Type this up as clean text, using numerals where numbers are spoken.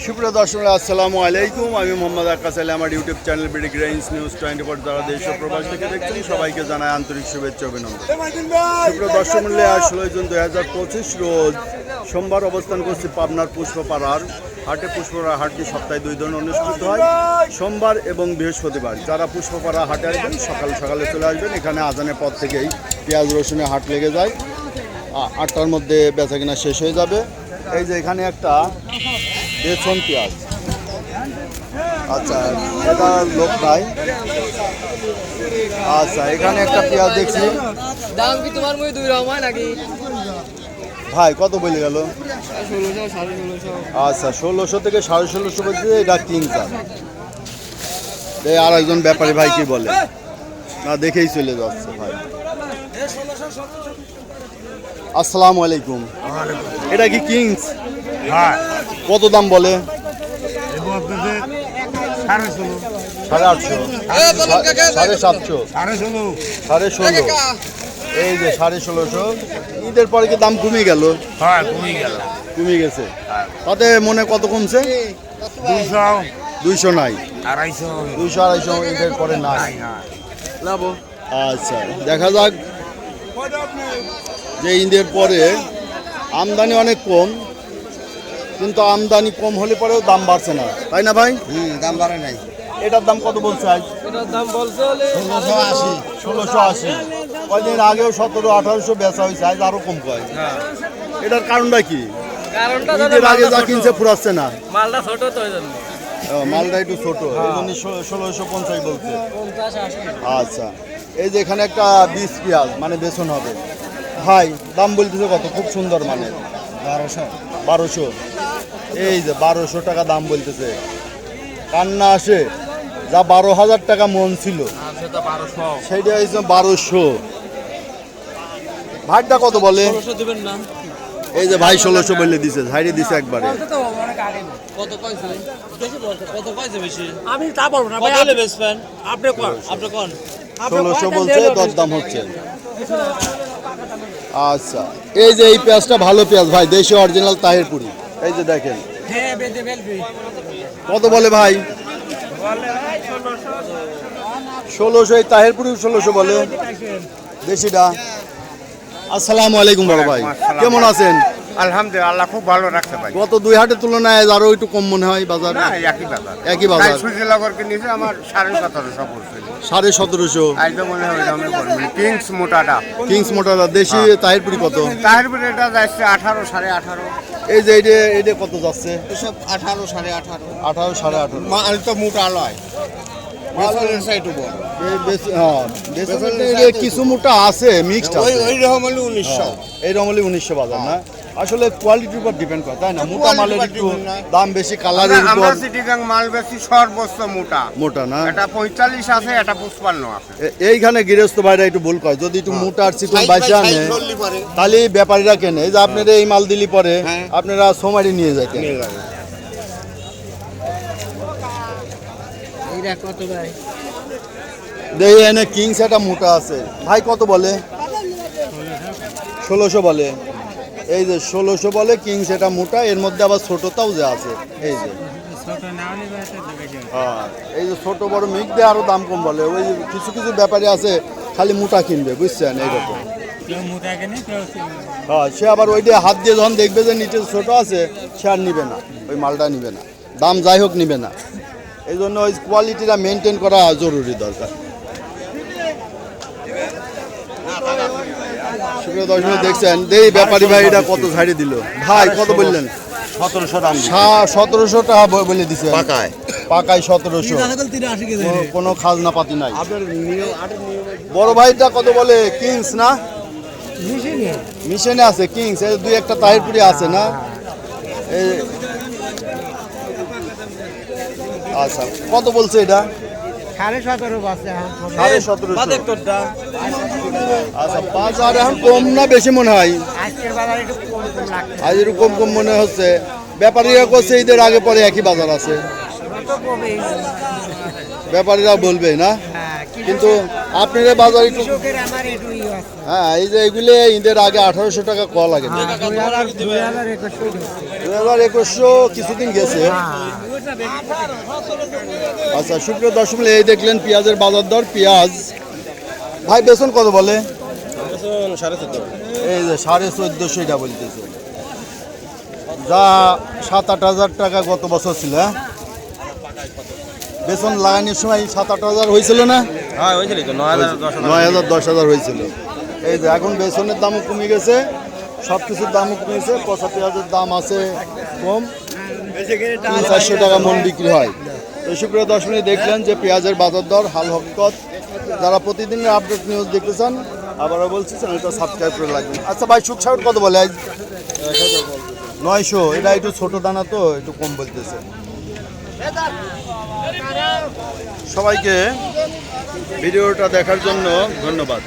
সুপ্রিয় দর্শক আসসালামু আলাইকুম। আমি মোহাম্মদ আকাশ আলী। আমার YouTube channel BD grains news 24 যারা দেশ ও প্রবাস থেকে দেখছেন সবাইকে জানাই আন্তরিক শুভেচ্ছা অভিনন্দন। সুপ্রিয় দর্শক মূল্যে আজ 16 জুন 2025 রোজ সোমবার অবস্থান করছি পাবনার পুষ্পপাড়ার হাটে। পুষ্পপাড়া হাটটি সপ্তাহে 2 দিন অনুষ্ঠিত হয়, সোমবার এবং বৃহস্পতিবার। যারা পুষ্পপাড়া হাটে আসবেন সকাল সকালে চলে আসবেন। এখানে আজানের পর থেকেই পেঁয়াজ রসুনের হাট লেগে যায়। 8টার মধ্যে বেচা কিনা শেষ হয়ে যাবে। এই যে এখানে একটা বেসন পেঁয়াজ, আচ্ছা এটা লোক নাই। আচ্ছা এখানে একটা পেঁয়াজ দেখছি। দাম কি তোমার মই 2 রকম হয় নাকি ভাই? কত বলে গেল? 1600 1650। আচ্ছা 1600 থেকে 1650 বলছে। এটা কিংচার। এই আর একজন ব্যাপারী ভাই কি বলে না দেখেই চলে যাচ্ছে ভাই। আসসালামু আলাইকুম। এটা কি কিংস? হ্যাঁ, কত দাম বলে? 850, 750, 1600। এই যে 1650। ঈদের পরে কি দাম কমে গেল? হ্যাঁ কমে গেল। কমে গেছে। তাতে মনে কত কমছে? 200, 200 নাই, 250, 200 250 ঈদের পরে নাই। আচ্ছা দেখা যাক। যে ঈদের পরে আমদানি অনেক কম, কিন্তু আমদানি কম হলে পরেও দাম বাড়ছে না, তাই না ভাই? দাম বাড়ে নাই। এটার দাম কত বলছে আজ? এটার দাম বলছে হলে 1680, 1680। কয়দিন আগেও 1700 1800 বেচা হয়েছে, আজ আরো কম কয়। এটার কারণটা কি? কারণটা ঈদের আগে যা কিনছে ফুরাচ্ছে না। মালটা ছোট তো ওই জন্য মালটা একটু ছোট, এই জন্য 1650 বলছে। 50 80। আচ্ছা এই যে এখানে একটা 20 পেঁয়াজ মানে বেসন হবে ভাই, দাম বলতেছে কত? খুব সুন্দর মানে 1200। এই যে 1200 টাকা দাম বলতেছে। কান্না আসে। যা 12,000 টাকা মন ছিল সেটা 1200। সেইটা হয়েছে 1200। ভাইটা কত বলে? 1600 দিবেন না? এই যে ভাই 1600 বলে দিছে, ঝাইরে দিছে একবারে। কত কইছে? বেশি বলছে। কত কইছে বেশি? আমি তা বলবো না ভাই, কত হলে বেচবেন? আপনি কোন আপনি কোন? 1600 বলছে, দরদাম হচ্ছে। আচ্ছা এই যে এই পেঁয়াজটা ভালো পেঁয়াজ ভাই, দেশি অরিজিনাল তাহিরপুরি। এই যে দেখেন হ্যাঁ বেদে বেলবি কত বলে ভাই? 1600। এই তাহিরপুরি 1600 বলে দেশিটা। আসসালামু আলাইকুম বড় ভাই, কেমন আছেন? আলহামদুলিল্লাহ, আল্লাহ খুব ভালো রাখছে ভাই। গত 2 হাটের তুলনায় আরো একটু কম মনে হয় বাজার। না, একই বাজার। একই বাজার। সুজিলাগরকে নিয়েছে আমার 1750 পড়ছে। 1750। আজ তো মনে হয় দামে করবেন। কিংস মোটাটা, কিংস মোটাটা দেশি তাহিরপুরি কত? তাহিরপুরে এটা যাচ্ছে 18 18.5। এই যে এইটা কত যাচ্ছে? এসব 18 18.5। 18 18.5। মাল তো মোটা লয়, বেসনের সাইড বড়। কিছু মোটা আছে, মিক্সড আছে। ওই রকম হলো 1900। এই রকমলি 1900 বাজার না। আসলে কোয়ালিটির উপর ডিপেন্ড করে, তাই না? মোটা মালের একটু দাম বেশি, কালারের উপর। আমরা সিটিগাং মাল বেশি সর্বোচ্চ মোটা। মোটা না, এটা 45 আছে, এটা 55 আছে। এইখানে গৃহস্থ ভাইরা একটু ভুল করে, যদি একটু মোটা আর চিকন বাইসে আনে চললি পারে। তাহলে ব্যাপারীরা কেনে। এই যে আপনারা এই মাল দিলি পরে হ্যাঁ। আপনারা সোমারি নিয়ে যাইতেন। নিয়ে যাবে। এইটা কত ভাই? দেখি এনে কিংস একটা মোটা আছে ভাই, কত বলে? 1600 বলে। এই যে 1600 বলে কিংস, এটা মোটা। এর মধ্যে আবার ছোটটাও যে আছে। এই যে হ্যাঁ, এই যে ছোট বড় মিক্স দিয়ে আরো দাম কম বলে। ওই কিছু কিছু ব্যাপারী আছে খালি মোটা কিনবে, বুঝছেন? এইরকম। হ্যাঁ, সে আবার ওই দিয়ে হাত দিয়ে যখন দেখবে যে নিচে ছোট আছে, সে আর নিবে না, ওই মালটা নিবে না, দাম যাই হোক নিবে না। এই জন্য ওই কোয়ালিটিটা মেনটেন করা জরুরি দরকার। সুপ্রিয় দর্শক দেখছেন, এই ব্যাপারী ভাই এটা কত ছাড়ি দিল ভাই? কত বললেন? 1700 দাম। 1700 টাকা বলে দিছে পাকায়। পাকায় 1700। কোনো খাজনা পাতি নাই। বড় ভাইটা কত বলে? কিংস না, মিশনে আছে কিংস। এই 2 একটা তাহিরপুরি আছে না। আচ্ছা কত বলছে এটা? 17.5 বাজছে। 1750। আচ্ছা বাজার এখন কম না বেশি মনে হয়? আজকের বাজার একটু কম লাগছে। আজ একটু কম কম মনে হচ্ছে। ব্যাপারীরা করছে ঈদের আগে পরে একই বাজার আছে, তো কমই। ব্যাপারীরা বলবে না। হ্যাঁ কিন্তু আপনাদের বাজার একটু কৃষকের আমার একটু আছে হ্যাঁ এই যে এগুলো ঈদের আগে 1800 টাকা কল লাগে 2021 কিছুদিন গেছে। আচ্ছা সুপ্রিয় দর্শক এই দেখলেন পেঁয়াজের বাজার দর। পেঁয়াজ ভাই বেতন কত বলে? এই যে 1450 এটা বলতেছে, যা 7-8 হাজার টাকা গত বছর ছিল। হ্যাঁ বেতন লাগানোর সময় 7-8 হাজার হয়েছিল না? হ্যাঁ হয়েছিল তো 9,000-10,000 হয়েছিল। এই যে এখন বেসনের দামও কমে গেছে, সব কিছুর দামও কমেছে। পচা পেঁয়াজের দাম আছে কম, 300-400 টাকা মন বিক্রি হয়। তো সুপ্রিয় দর্শক দেখলেন যে পেঁয়াজের বাজার দর হাল হকিকত। যারা প্রতিদিনের আপডেট নিউজ দেখতে চান আবারও বলছি চ্যানেলটা সাবস্ক্রাইব করে লাগবেন। আচ্ছা ভাই সুখসাগর কত বলে আজ? 900। এটা একটু ছোট দানা তো একটু কম বলতেছে। সবাইকে ভিডিওটা দেখার জন্য ধন্যবাদ।